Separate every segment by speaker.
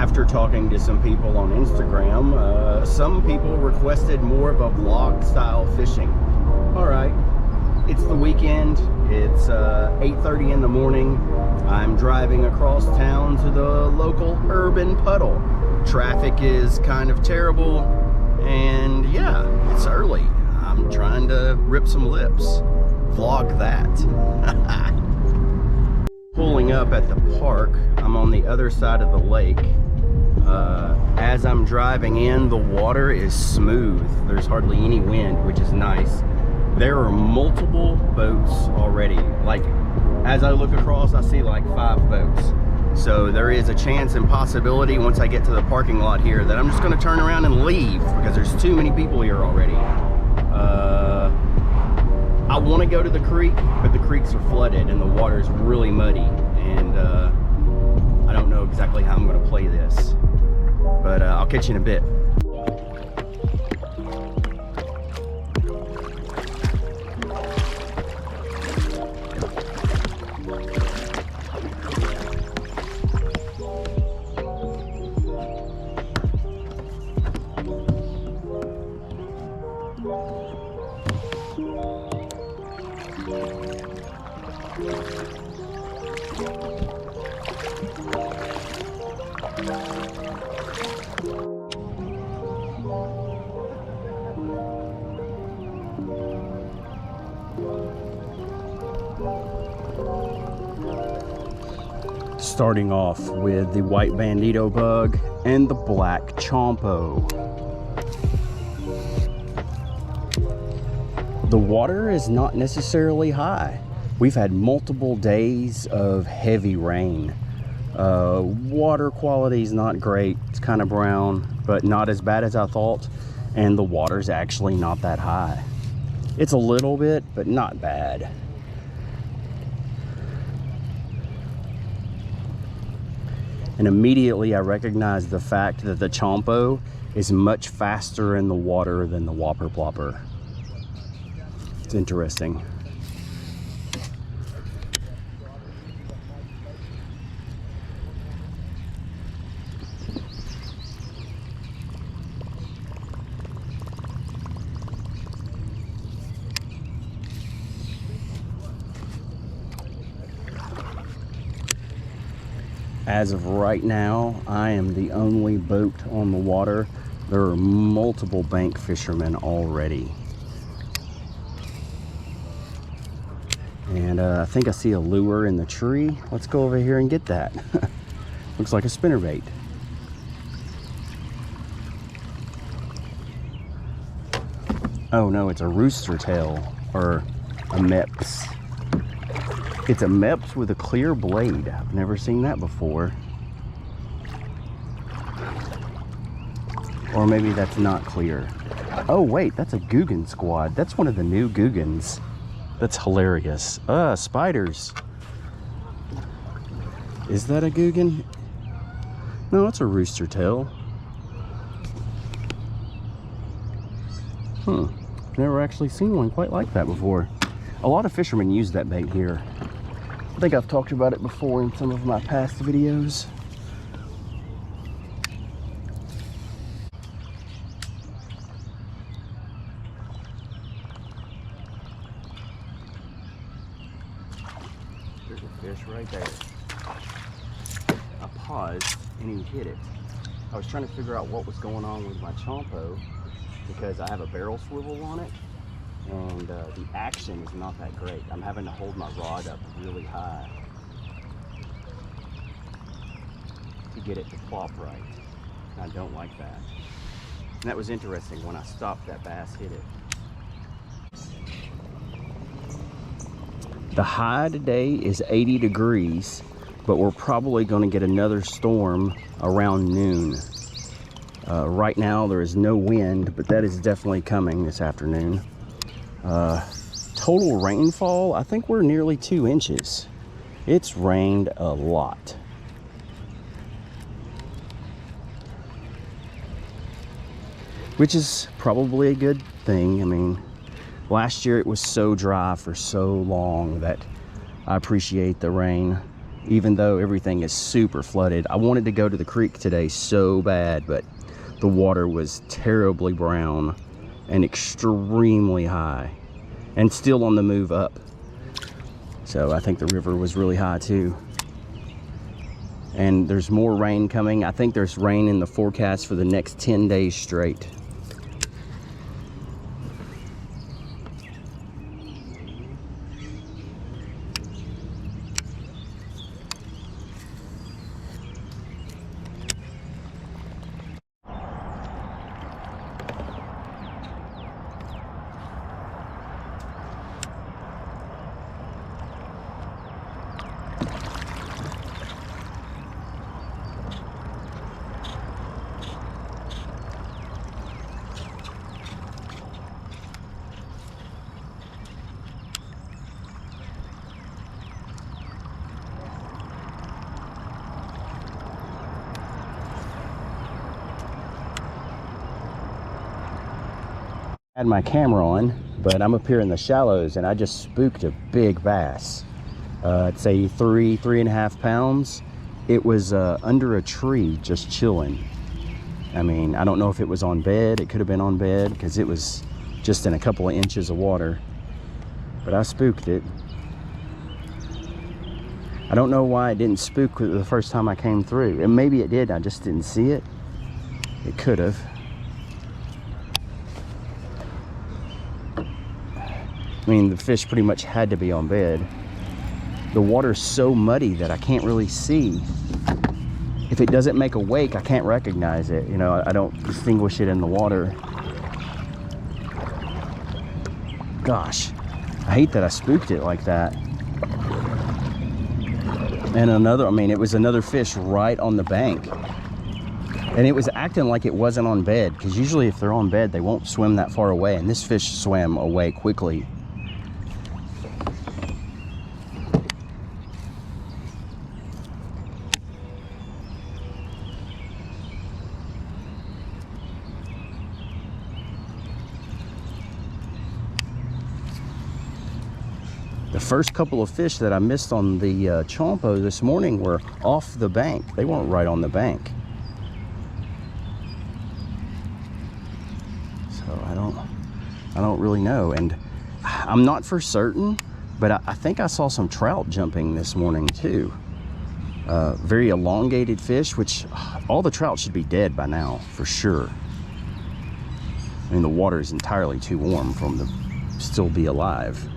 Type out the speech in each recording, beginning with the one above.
Speaker 1: After talking to some people on Instagram, some people requested more of a vlog style fishing. All right, it's the weekend. It's 8:30 in the morning. I'm driving across town to the local urban puddle. Traffic is kind of terrible, and yeah, it's early. I'm trying to rip some lips. Vlog that. Pulling up at the park, I'm on the other side of the lake. As I'm driving in, the water is smooth. There's hardly any wind, which is nice. There are multiple boats already. Like, as I look across, I see like 5 boats. So there is a chance and possibility once I get to the parking lot here that I'm just gonna turn around and leave because there's too many people here already. I want to go to the creek, but the creeks are flooded and the water is really muddy, and I don't know exactly how I'm going to play this, but I'll catch you in a bit. Starting off with the white bandito bug and the black chompo. The water is not necessarily high. We've had multiple days of heavy rain. Water quality is not great. It's kind of brown, but not as bad as I thought. And the water's actually not that high. It's a little bit, but not bad. And immediately I recognized the fact that the chompo is much faster in the water than the whopper plopper. It's interesting. As of right now, I am the only boat on the water. There are multiple bank fishermen already. And I think I see a lure in the tree. Let's go over here and get that. Looks like a spinnerbait. Oh no, it's a rooster tail, or a meps. It's a meps with a clear blade. I've never seen that before. Or maybe that's not clear. Oh wait, that's a Guggen squad. That's one of the new Guggens. That's hilarious. Spiders. Is that a Guggen? No, it's a rooster tail. Never actually seen one quite like that before. A lot of fishermen use that bait here. I think I've talked about it before in some of my past videos. There's a fish right there. I paused and he hit it. I was trying to figure out what was going on with my chompo because I have a barrel swivel on it. And the action is not that great. I'm having to hold my rod up really high to get it to plop right. And I don't like that. And that was interesting. When I stopped, that bass hit it. The high today is 80 degrees, but we're probably going to get another storm around noon. Right now there is no wind, but that is definitely coming this afternoon. Total rainfall, I think we're nearly 2 inches. It's rained a lot. Which is probably a good thing. I mean, last year it was so dry for so long that I appreciate the rain. even though everything is super flooded. I wanted to go to the creek today so bad, but the water was terribly brown and extremely high and still on the move up. So I think the river was really high too. And there's more rain coming. I think there's rain in the forecast for the next 10 days straight. Had my camera on, but I'm up here in the shallows and I just spooked a big bass. I'd say 3.5 pounds. It was under a tree just chilling. I mean, I don't know if it was on bed. It could have been on bed because it was just in a couple of inches of water, but I spooked it. I don't know why it didn't spook the first time I came through, and maybe it did, I just didn't see it. It could have. I mean, the fish pretty much had to be on bed. The water's so muddy that I can't really see. If it doesn't make a wake, I can't recognize it. You know, I don't distinguish it in the water. Gosh, I hate that I spooked it like that. And another, I mean, it was another fish right on the bank. And it was acting like it wasn't on bed, because usually if they're on bed, they won't swim that far away. And this fish swam away quickly. The first couple of fish that I missed on the chompo this morning were off the bank. They weren't right on the bank. So I don't really know. And I'm not for certain, but I think I saw some trout jumping this morning too. Very elongated fish, which all the trout should be dead by now, for sure. I mean, the water is entirely too warm for them to still be alive.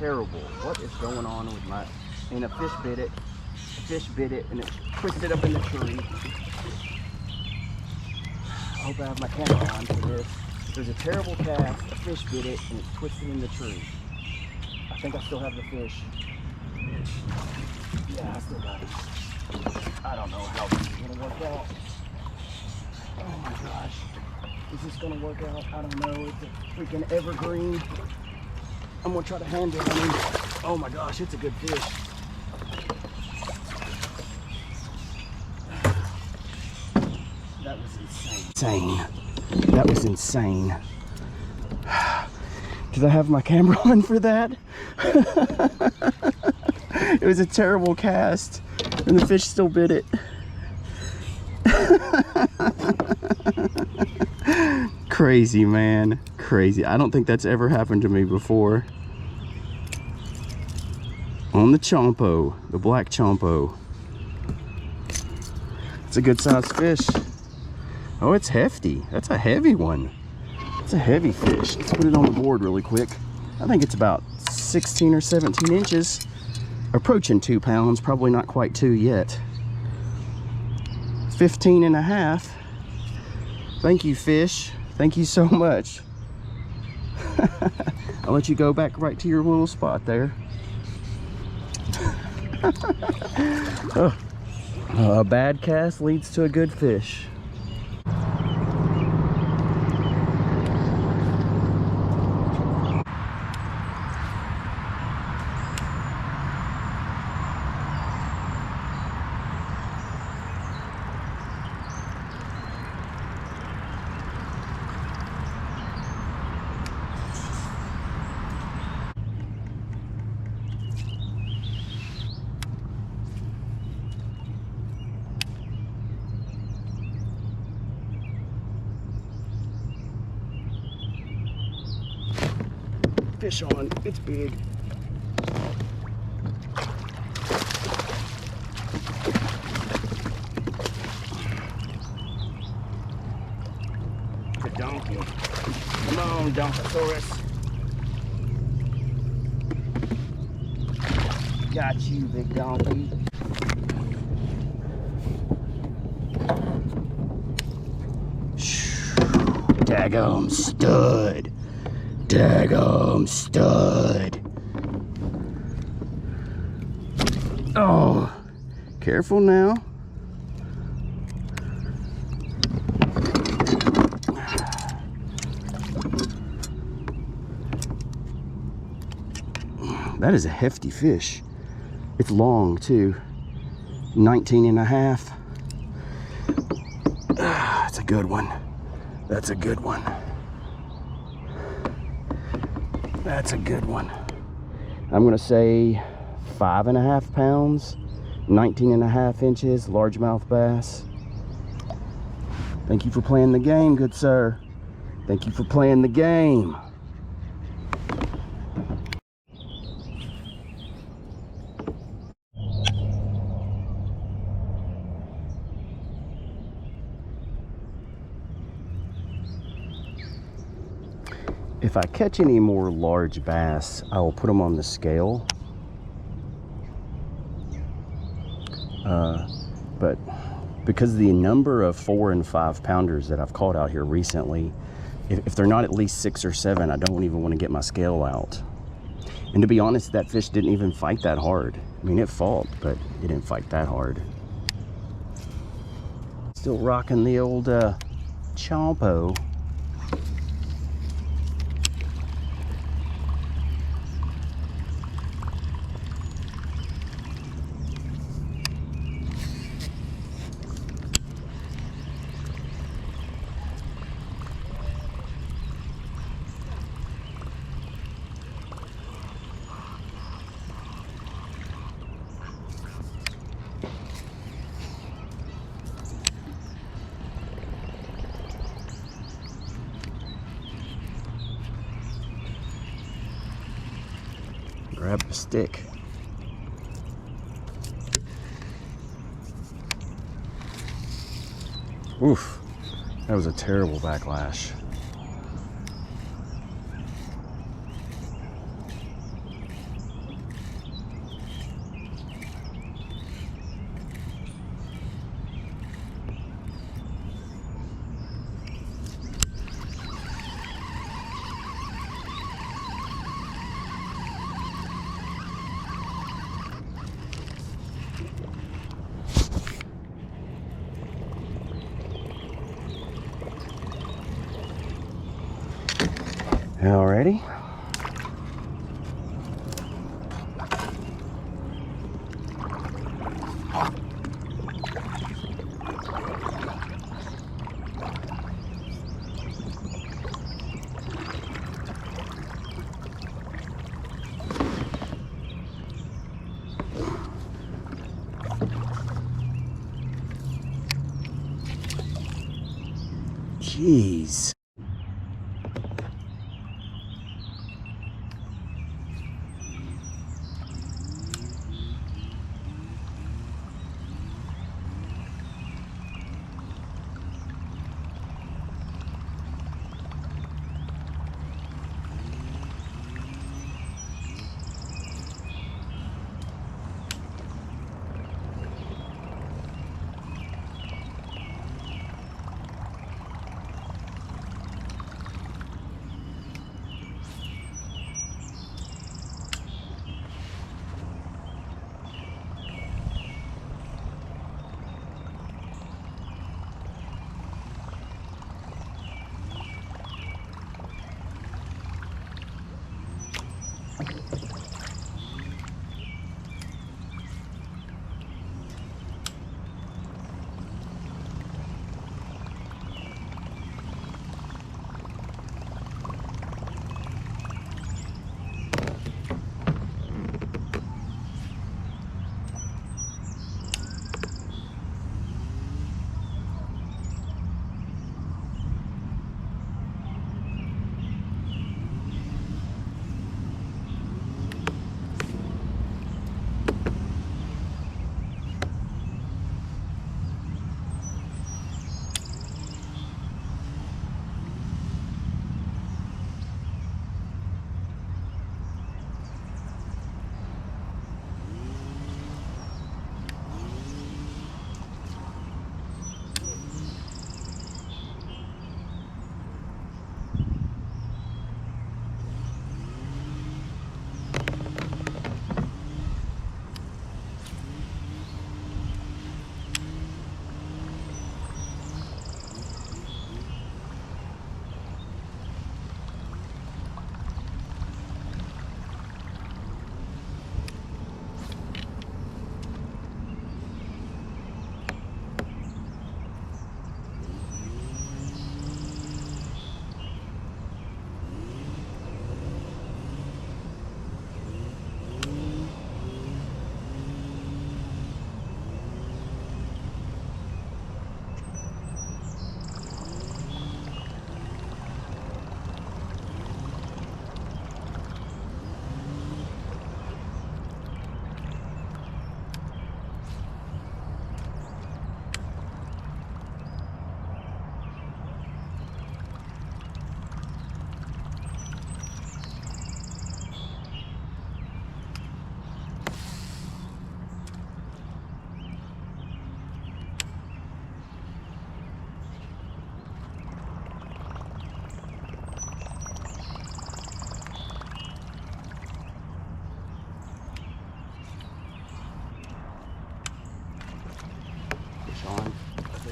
Speaker 1: Terrible. What is going on with my... And a fish bit it. A fish bit it and it twisted up in the tree. I hope I have my camera on for this. There's a terrible cast. A fish bit it and it's twisted in the tree. I think I still have the fish. Yeah, I still got it. I don't know how this is going to work out. Oh my gosh. Is this going to work out? I don't know. It's a freaking evergreen. I'm gonna try to handle it. I mean, oh my gosh, it's a good fish. That was insane. That was insane. Did I have my camera on for that? It was a terrible cast, and the fish still bit it. Crazy, man. Crazy. I don't think that's ever happened to me before. On the chompo, the black chompo. It's a good sized fish. Oh, it's hefty. That's a heavy one. It's a heavy fish. Let's put it on the board really quick. I think it's about 16 or 17 inches. Approaching 2 pounds, probably not quite 2 yet. 15.5. Thank you, fish. Thank you so much. I'll let you go back right to your little spot there. Oh, a bad cast leads to a good fish. Fish on, it's big. The donkey. Come on, Donkosaurus. Got you, big donkey. Daggum stud. Daggum stud. Oh, careful now. That is a hefty fish. It's long too. 19 and a half. That's a good one. That's a good one. That's a good one. I'm gonna say 5.5 pounds, 19 and a half inches, largemouth bass. Thank you for playing the game, good sir. Thank you for playing the game. If I catch any more large bass, I will put them on the scale. But because of the number of 4 and 5 pounders that I've caught out here recently, if they're not at least 6 or 7, I don't even want to get my scale out. And to be honest, that fish didn't even fight that hard. I mean, it fought, but it didn't fight that hard. Still rocking the old Chompo. Grab the stick. Oof, that was a terrible backlash. Alrighty. Jeez.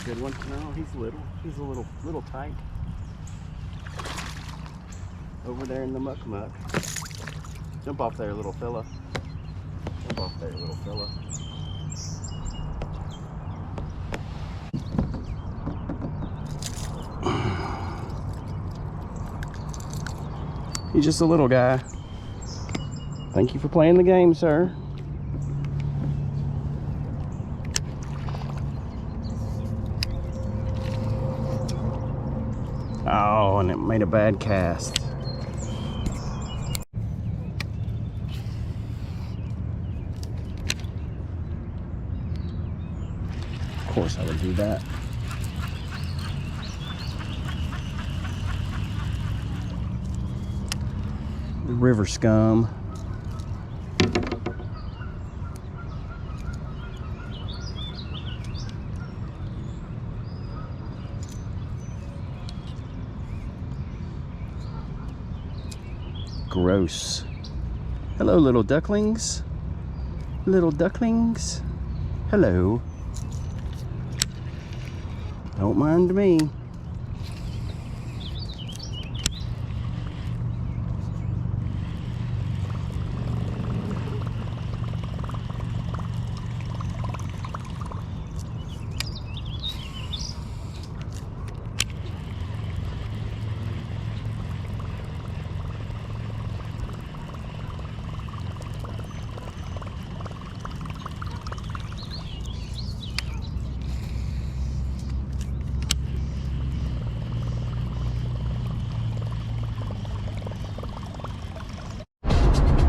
Speaker 1: a good one. No, he's little. He's a little tight. Over there in the muck. Jump off there, little fella. Jump off there, little fella. He's just a little guy. Thank you for playing the game, sir. Oh, and it made a bad cast. Of course I would do that. River scum. Gross. Hello, little ducklings. Little ducklings. Hello. Don't mind me.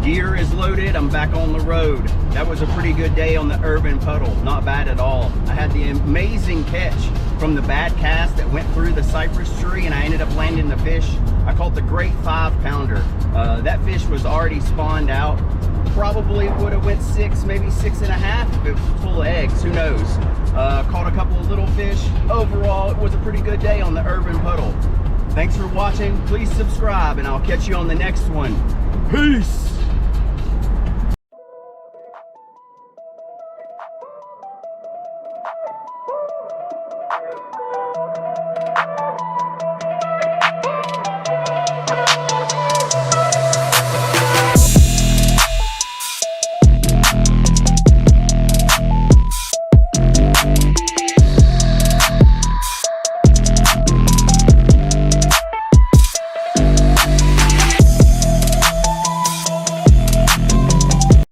Speaker 1: Gear is loaded, I'm back on the road. That was a pretty good day on the urban puddle, not bad at all. I had the amazing catch from the bad cast that went through the cypress tree and I ended up landing the fish. I caught the great 5-pounder. That fish was already spawned out. Probably would have went 6, maybe 6.5 if it was full of eggs, who knows. Caught a couple of little fish. Overall, it was a pretty good day on the urban puddle. Thanks for watching, please subscribe and I'll catch you on the next one. Peace!